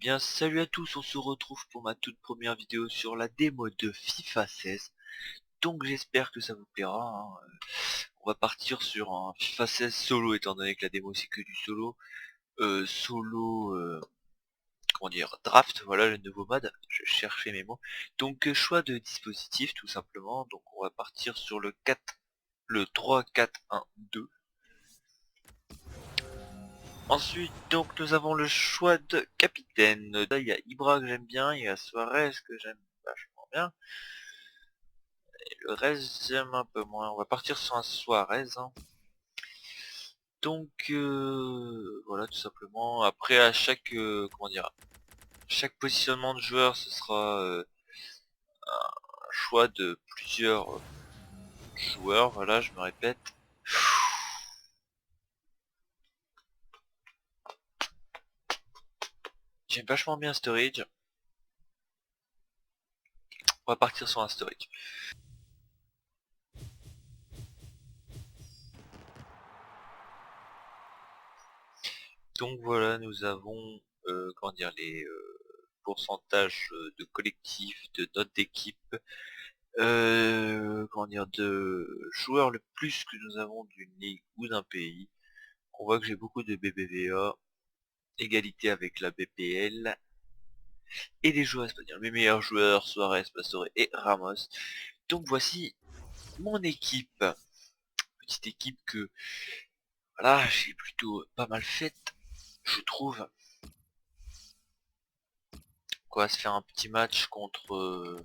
bien, salut à tous, on se retrouve pour ma toute première vidéo sur la démo de FIFA 16. Donc j'espère que ça vous plaira, hein. On va partir sur un FIFA 16 solo, étant donné que la démo c'est que du solo. Comment dire, draft, voilà le nouveau mode, je cherchais mes mots. Donc choix de dispositif tout simplement, donc on va partir sur le 3-4-1-2. Ensuite, donc nous avons le choix de capitaine. Là, il y a Ibra que j'aime bien, il y a Suarez que j'aime vachement bien. Et le reste, j'aime un peu moins. On va partir sur un Suarez, hein. Donc, voilà, tout simplement. Après, à chaque, comment dire, chaque positionnement de joueur, ce sera un choix de plusieurs joueurs. Voilà, je me répète. J'aime vachement bien Sturridge. On va partir sur un Sturridge. Donc voilà, nous avons comment dire les pourcentages de collectif, de notes d'équipe, comment dire, de joueurs le plus que nous avons d'une ligue ou d'un pays. On voit que j'ai beaucoup de BBVA, égalité avec la BPL et les joueurs espagnols. Mes meilleurs joueurs, Suarez, Pastore et Ramos. Donc voici mon équipe. Petite équipe que voilà, j'ai plutôt pas mal faite, je trouve. On va se faire un petit match contre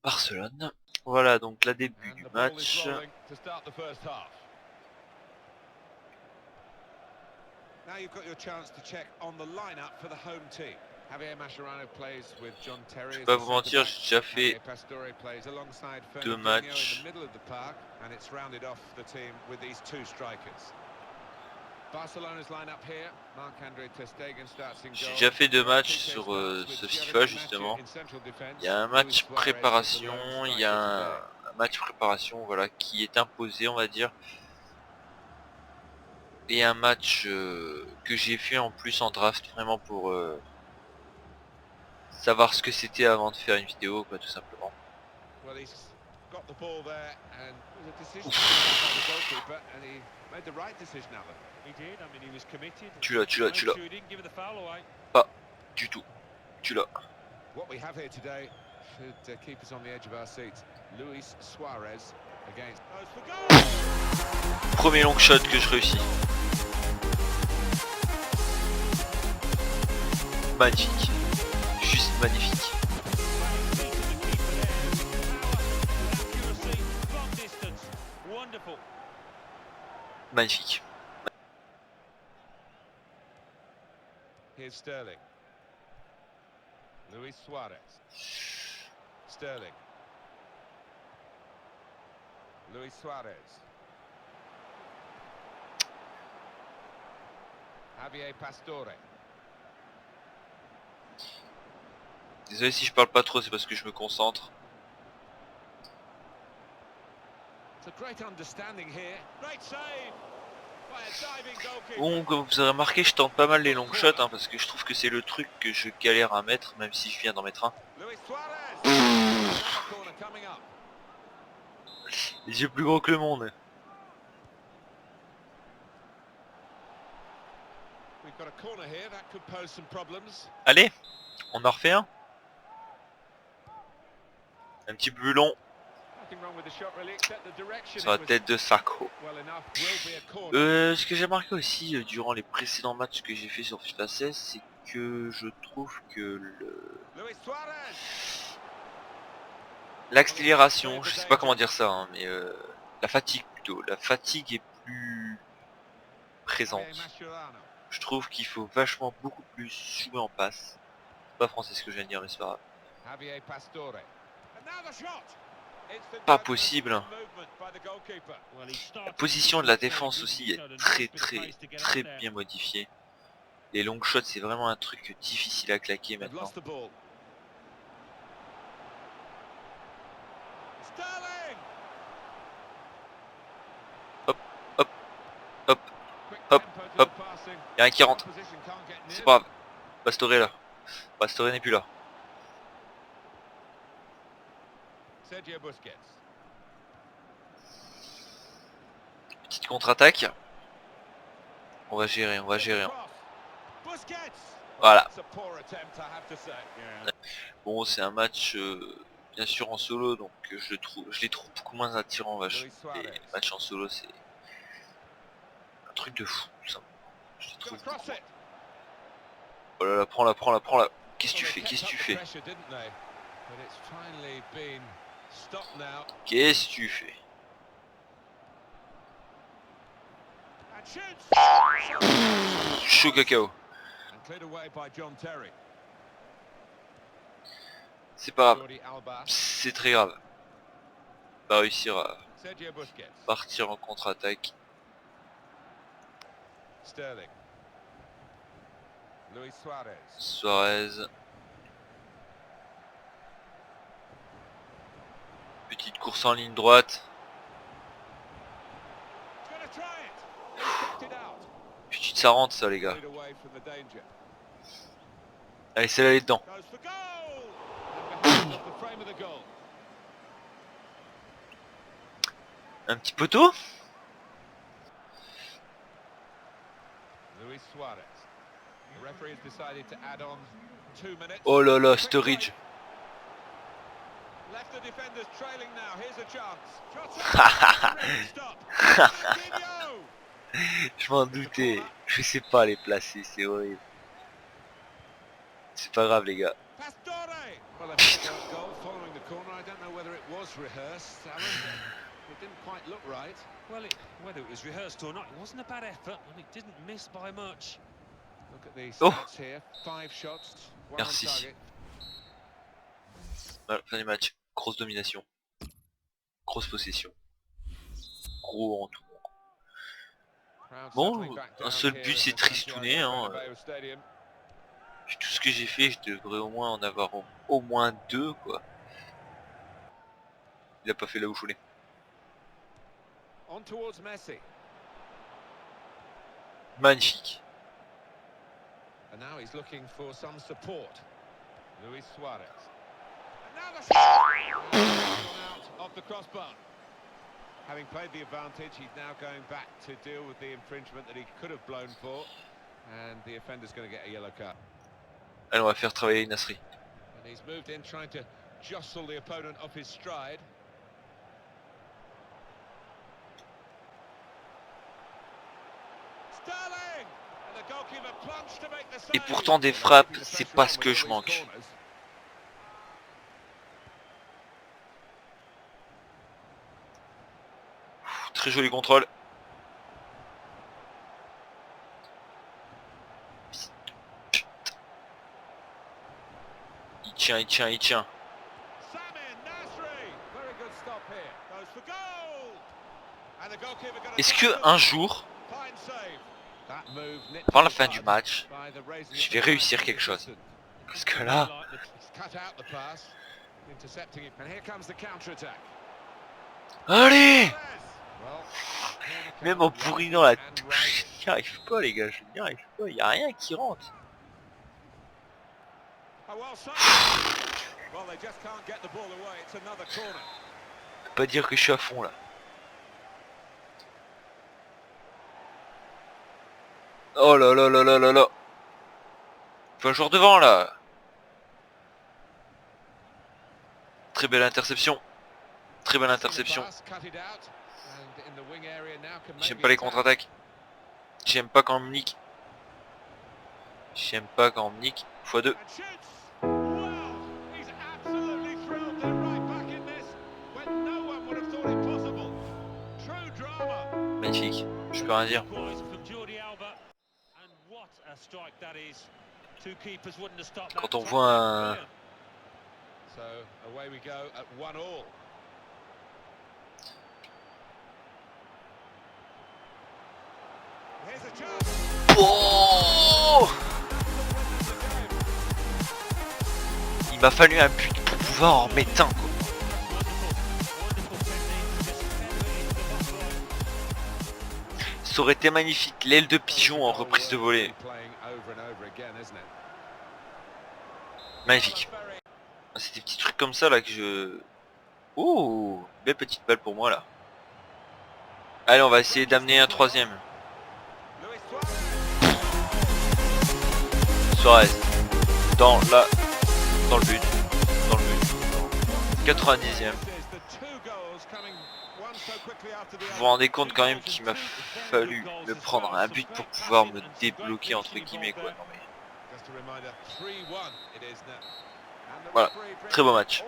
Barcelone. Voilà donc la début du match. Now you've got your chance to check on the lineup for the home team. Javier Mascherano plays with John Terry. Je vais pas vous mentir, j'ai déjà fait Pastore plays alongside 2 Fernandinho in matchs. the middle of the park, and it's rounded off the team with these two strikers. Barcelona's lineup here. Marc-André ter Stegen starts in goal. J'ai déjà fait 2 matchs sur ce FIFA justement. Il y a un match préparation, il y a un match préparation voilà qui est imposé on va dire. Et un match que j'ai fait en plus en draft vraiment pour savoir ce que c'était avant de faire une vidéo quoi tout simplement. Tu l'as. Pas du tout. Tu l'as. Premier long shot que je réussis. Magnifique. Juste magnifique. Magnifique. Here's Sterling. Luis Suarez. Sterling. Luis Suarez. Javier Pastore. Désolé si je parle pas trop, c'est parce que je me concentre. Bon, comme vous avez remarqué, je tente pas mal les long shots hein, parce que je trouve que c'est le truc que je galère à mettre, même si je viens d'en mettre un. Les yeux plus gros que le monde. Allez, on en refait un. Un petit peu plus long. Sur la tête de Sarko. Ce que j'ai remarqué aussi durant les précédents matchs que j'ai fait sur FIFA 16, c'est que je trouve que l'accélération, je sais pas comment dire ça, hein, mais la fatigue plutôt, la fatigue est plus présente. Je trouve qu'il faut vachement beaucoup plus jouer en passe. C'est pas français ce que je viens de dire, mais c'est pas grave. Pas possible. La position de la défense aussi est très bien modifiée. Les long shots c'est vraiment un truc difficile à claquer maintenant. Hop, hop. Il y a un qui rentre. C'est pas grave. Pastore est là. Pastore n'est plus là. Sergio Busquets. Petite contre-attaque. On va gérer, on va gérer. Voilà. Bon, c'est un match bien sûr en solo, donc je les trouve beaucoup moins attirants. Les matchs en solo, c'est un truc de fou, ça. Je les trouve beaucoup. Oh là là, prends-la, prends-la, prends-la. Qu'est-ce que tu fais? Qu'est-ce que tu fais? Qu'est-ce que tu fais? Chaud cacao. C'est pas grave. C'est très grave. Pas réussir à partir en contre-attaque. Sterling. Luis Suarez. Suarez. Petite course en ligne droite. Putain, ça rentre ça les gars. Allez, c'est là dedans. Un petit poteau. Oh là là, Sturridge. Je m'en doutais. Je sais pas les placer, c'est horrible. C'est pas grave les gars. It didn't quite look right. Well, whether it was rehearsed or not, it wasn't a bad effort, and it didn't miss by much. Look at these stats here. 5 shots, 1 on Merci. target. Voilà, fin du match. Grosse domination. Grosse possession. Gros en tout. Bon, un seul but c'est tristouné. Hein. Vu tout ce que j'ai fait, je devrais au moins en avoir au moins 2 quoi. Il a pas fait là où je voulais. On towards Messi. Magnifique. And now he's looking for some support. Luis Suarez. And now the out of the crossbar. Having played the advantage, he's now going back to deal with the infringement that he could have blown for. And the offender's going to get a yellow card. Allez, on va faire travailler Nasri. And he's moved in trying to jostle the opponent off his stride. Et pourtant des frappes, c'est pas ce que je manque. Très joli contrôle. Il tient, il tient, il tient. Est-ce que un jour, avant la fin du match, je vais réussir quelque chose? Parce que là... Allez! Même en pourrinant la touche, je n'y arrive pas les gars, je n'y arrive pas, il n'y a rien qui rentre. Je peux pas dire que je suis à fond là. Oh là là là là là là. Faut un joueur devant là. Très belle interception. Très belle interception. J'aime pas les contre-attaques. J'aime pas quand on me nique. J'aime pas quand on me nique. x2. Magnifique. Je peux rien dire. Quand on voit un... Oh! Il m'a fallu un but pour pouvoir en mettre un quoi. Ça aurait été magnifique, l'aile de pigeon en reprise de volée. Magnifique. C'est des petits trucs comme ça là que je... Ouh, belle petite balle pour moi là. Allez, on va essayer d'amener un troisième. Suarez. Dans le but. Dans le but. 90e. Vous vous rendez compte quand même qu'il m'a fallu me prendre un but pour pouvoir me débloquer entre guillemets quoi. Non, mais... Voilà, très beau match.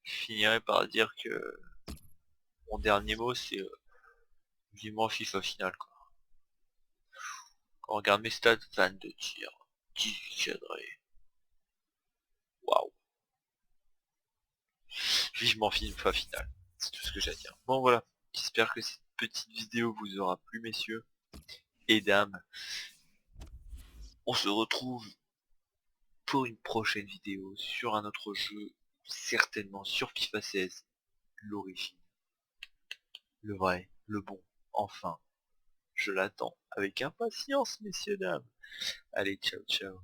Je finirai par dire que mon dernier mot c'est vivement FIFA final quoi. Quand on regarde mes stats, 22 tirs, 18 cadrés. Waouh. Vivement FIFA final. C'est tout ce que j'ai à dire. Bon voilà, j'espère que cette petite vidéo vous aura plu messieurs et dames. On se retrouve pour une prochaine vidéo sur un autre jeu, certainement sur FIFA 16, l'origine, le vrai, le bon, enfin, je l'attends avec impatience messieurs dames. Allez, ciao ciao.